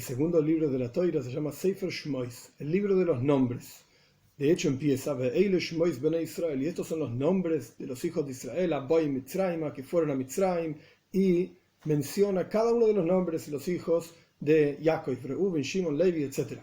segundo libro de la Toira se llama Sefer Shmois, el libro de los nombres. De hecho empieza Ve'eile Shmois Bnei Israel, y estos son los nombres de los hijos de Israel, Aboy Mitzrayim, que fueron a Mitzrayim, y menciona cada uno de los nombres de los hijos de Jacob, Reuben, Shimon, Levi, etc.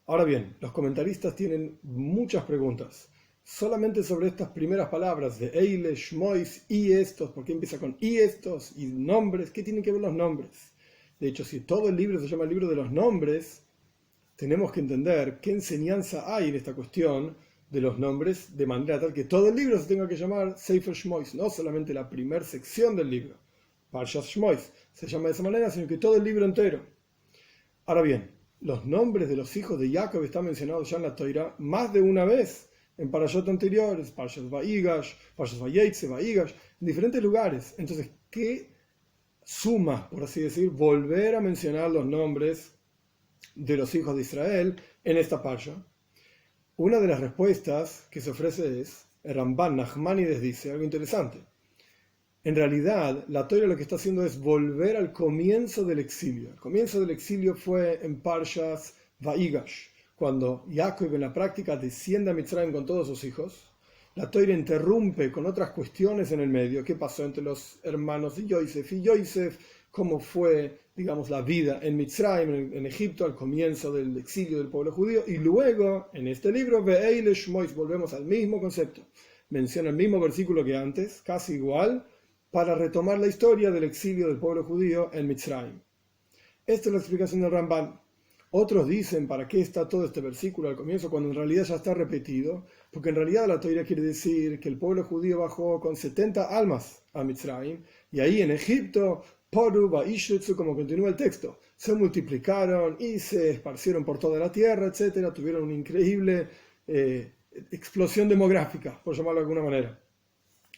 Ahora bien, los comentaristas tienen muchas preguntas solamente sobre estas primeras palabras de Eile, Shmois, y estos. ¿Por qué empieza con y estos? Y nombres, ¿qué tienen que ver los nombres? De hecho, si todo el libro se llama el libro de los nombres, tenemos que entender qué enseñanza hay en esta cuestión de los nombres, de manera tal que todo el libro se tenga que llamar Sefer Shmois, no solamente la primera sección del libro, Parshas Shmois, se llama de esa manera, sino que todo el libro entero. Ahora bien, los nombres de los hijos de Jacob están mencionados ya en la Toira más de una vez, en Parashot anteriores, Parshas Vayigash, Parshas Vayetze, Vayigash, en diferentes lugares. Entonces, ¿qué suma, por así decir, volver a mencionar los nombres de los hijos de Israel en esta parsha? Una de las respuestas que se ofrece es, el Ramban Nachmanides dice algo interesante. En realidad, la Torah lo que está haciendo es volver al comienzo del exilio. El comienzo del exilio fue en Parshas Vayigash, cuando Jacob en la práctica desciende a Mitzrayim con todos sus hijos. La Torah interrumpe con otras cuestiones en el medio. ¿Qué pasó entre los hermanos de Yosef y Yosef? ¿Cómo fue, digamos, la vida en Mitzrayim, en Egipto, al comienzo del exilio del pueblo judío? Y luego, en este libro, Ve'eile Shmois, volvemos al mismo concepto. Menciona el mismo versículo que antes, casi igual, para retomar la historia del exilio del pueblo judío en Mitzrayim. Esta es la explicación del Ramban. Otros dicen, ¿para qué está todo este versículo al comienzo cuando en realidad ya está repetido? Porque en realidad la Torá quiere decir que el pueblo judío bajó con 70 almas a Mitzrayim, y ahí en Egipto, Poru Va'ishretzu, como continúa el texto, se multiplicaron y se esparcieron por toda la tierra, etc. Tuvieron una increíble explosión demográfica, por llamarlo de alguna manera.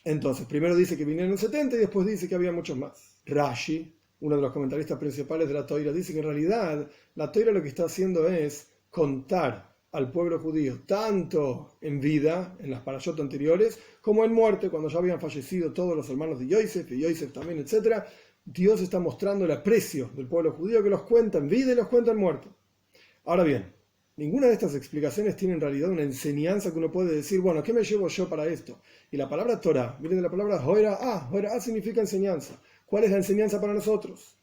Entonces, primero dice que vinieron 70 y después dice que había muchos más. Rashi, uno de los comentaristas principales de la Toira, dice que en realidad la Toira lo que está haciendo es contar al pueblo judío tanto en vida, en las parashot anteriores, como en muerte, cuando ya habían fallecido todos los hermanos de Yosef y Yosef también, etc. Dios está mostrando el aprecio del pueblo judío, que los cuenta en vida y los cuenta en muerte. Ahora bien, ninguna de estas explicaciones tiene en realidad una enseñanza que uno puede decir, bueno, ¿qué me llevo yo para esto? Y la palabra Torah viene de la palabra Hoira significa enseñanza. ¿Cuál es la enseñanza para nosotros?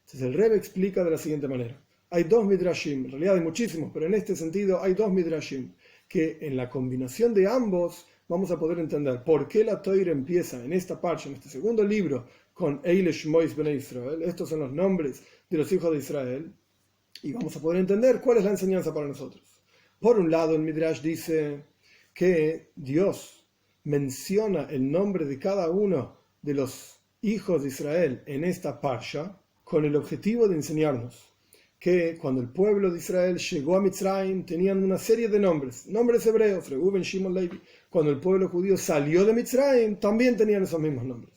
Entonces el Rebbe explica de la siguiente manera. Hay dos midrashim, en realidad hay muchísimos, pero en este sentido hay dos midrashim, que en la combinación de ambos vamos a poder entender por qué la Torah empieza en esta parte, en este segundo libro, con Eile Shmois Bnei Israel. Estos son los nombres de los hijos de Israel. Y vamos a poder entender cuál es la enseñanza para nosotros. Por un lado, el Midrash dice que Dios menciona el nombre de cada uno de los hijos de Israel en esta parsha con el objetivo de enseñarnos que cuando el pueblo de Israel llegó a Mitzrayim tenían una serie de nombres hebreos, Reuben, Shimon, Levi. Cuando el pueblo judío salió de Mitzrayim también tenían esos mismos nombres.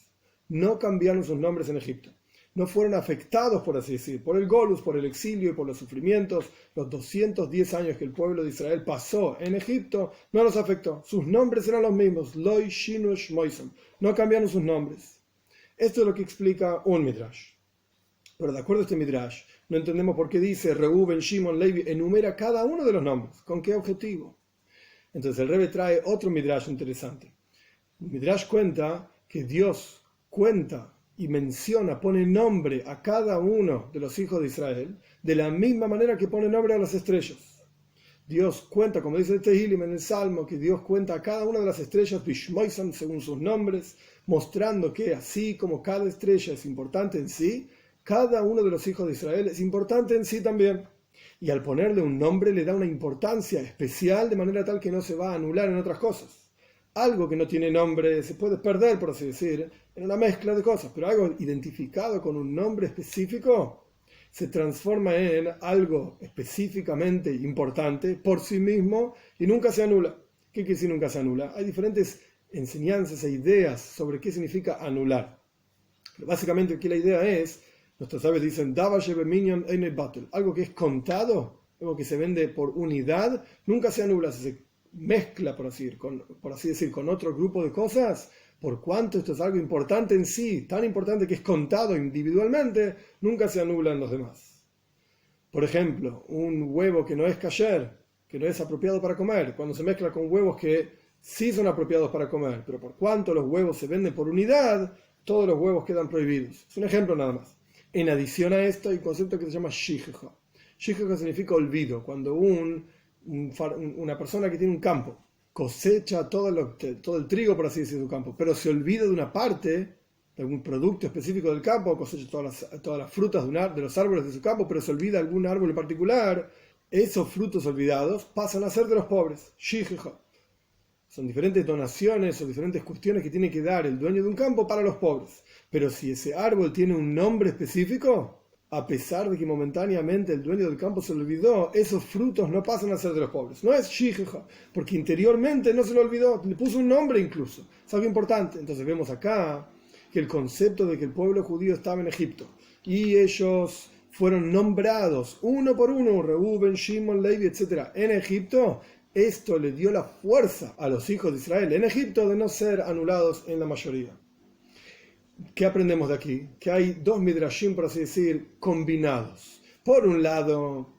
No cambiaron sus nombres en Egipto. No fueron afectados, por así decir, por el Golus, por el exilio y por los sufrimientos. Los 210 años que el pueblo de Israel pasó en Egipto no los afectó. Sus nombres eran los mismos. Loi, Shinu, Shmoisam. No cambiaron sus nombres. Esto es lo que explica un Midrash. Pero de acuerdo a este Midrash, no entendemos por qué dice Reuben, Shimon, Levi, enumera cada uno de los nombres. ¿Con qué objetivo? Entonces el Rebbe trae otro Midrash interesante. El Midrash cuenta que Dios cuenta y menciona, pone nombre a cada uno de los hijos de Israel de la misma manera que pone nombre a las estrellas. Dios cuenta, como dice el Tehilim en el Salmo, que Dios cuenta a cada una de las estrellas Bishmoisam, según sus nombres, mostrando que así como cada estrella es importante en sí, cada uno de los hijos de Israel es importante en sí también. Y al ponerle un nombre le da una importancia especial de manera tal que no se va a anular en otras cosas. Algo que no tiene nombre se puede perder, por así decir, en una mezcla de cosas, pero algo identificado con un nombre específico se transforma en algo específicamente importante por sí mismo y nunca se anula. ¿Qué quiere decir nunca se anula? Hay diferentes enseñanzas e ideas sobre qué significa anular. Pero básicamente aquí la idea es, nuestros sabios dicen, algo que es contado, algo que se vende por unidad, nunca se anula, se mezcla, por así decir, con otro grupo de cosas, por cuanto esto es algo importante en sí, tan importante que es contado individualmente, nunca se anula en los demás. Por ejemplo, un huevo que no es kasher, que no es apropiado para comer, cuando se mezcla con huevos que sí son apropiados para comer, pero por cuanto los huevos se venden por unidad, todos los huevos quedan prohibidos. Es un ejemplo nada más. En adición a esto hay un concepto que se llama shigeja. Shigeja significa olvido. Cuando una persona que tiene un campo cosecha todo el trigo, por así decir, de su campo, pero se olvida de una parte, de algún producto específico del campo, cosecha todas las frutas de los árboles de su campo, pero se olvida algún árbol en particular, esos frutos olvidados pasan a ser de los pobres. Shigeja. Son diferentes donaciones o diferentes cuestiones que tiene que dar el dueño de un campo para los pobres. Pero si ese árbol tiene un nombre específico, a pesar de que momentáneamente el dueño del campo se lo olvidó, esos frutos no pasan a ser de los pobres. No es shigeja, porque interiormente no se lo olvidó, le puso un nombre incluso. Es algo importante. Entonces vemos acá que el concepto de que el pueblo judío estaba en Egipto y ellos fueron nombrados uno por uno, Reuben, Shimon, Levi, etc., en Egipto, esto le dio la fuerza a los hijos de Israel en Egipto de no ser anulados en la mayoría. ¿Qué aprendemos de aquí? Que hay dos midrashim, por así decir, combinados. Por un lado,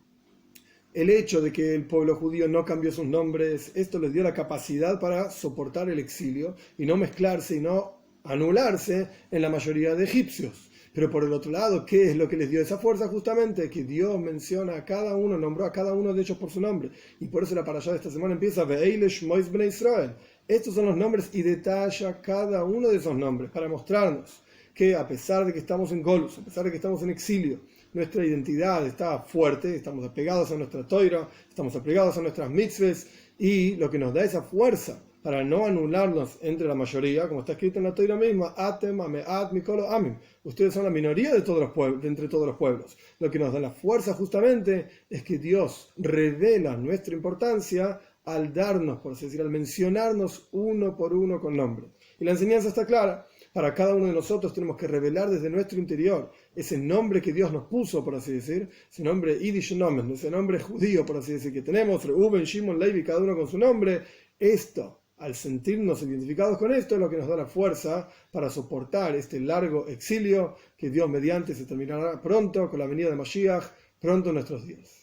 el hecho de que el pueblo judío no cambió sus nombres, esto les dio la capacidad para soportar el exilio y no mezclarse y no anularse en la mayoría de egipcios. Pero por el otro lado, ¿qué es lo que les dio esa fuerza? Justamente que Dios menciona a cada uno, nombró a cada uno de ellos por su nombre. Y por eso la parashá de esta semana empieza Ve'eile Shmois Bnei Israel. Estos son los nombres y detalla cada uno de esos nombres para mostrarnos que a pesar de que estamos en Golus, a pesar de que estamos en exilio, nuestra identidad está fuerte, estamos apegados a nuestra toira, estamos apegados a nuestras mitzvahs, y lo que nos da esa fuerza para no anularnos entre la mayoría, como está escrito en la toira misma, Atem, Ameat, Mikolo, Amim. Ustedes son la minoría de todos los pueblos, de entre todos los pueblos. Lo que nos da la fuerza justamente es que Dios revela nuestra importancia al darnos, por así decir, al mencionarnos uno por uno con nombre. Y la enseñanza está clara. Para cada uno de nosotros tenemos que revelar desde nuestro interior ese nombre que Dios nos puso, por así decir, ese nombre Yiddish Nomen, ese nombre judío, por así decir, que tenemos, Reuben, Shimon, Levi, cada uno con su nombre. Esto, al sentirnos identificados con esto, es lo que nos da la fuerza para soportar este largo exilio que Dios mediante se terminará pronto con la venida de Mashiach, pronto en nuestros días.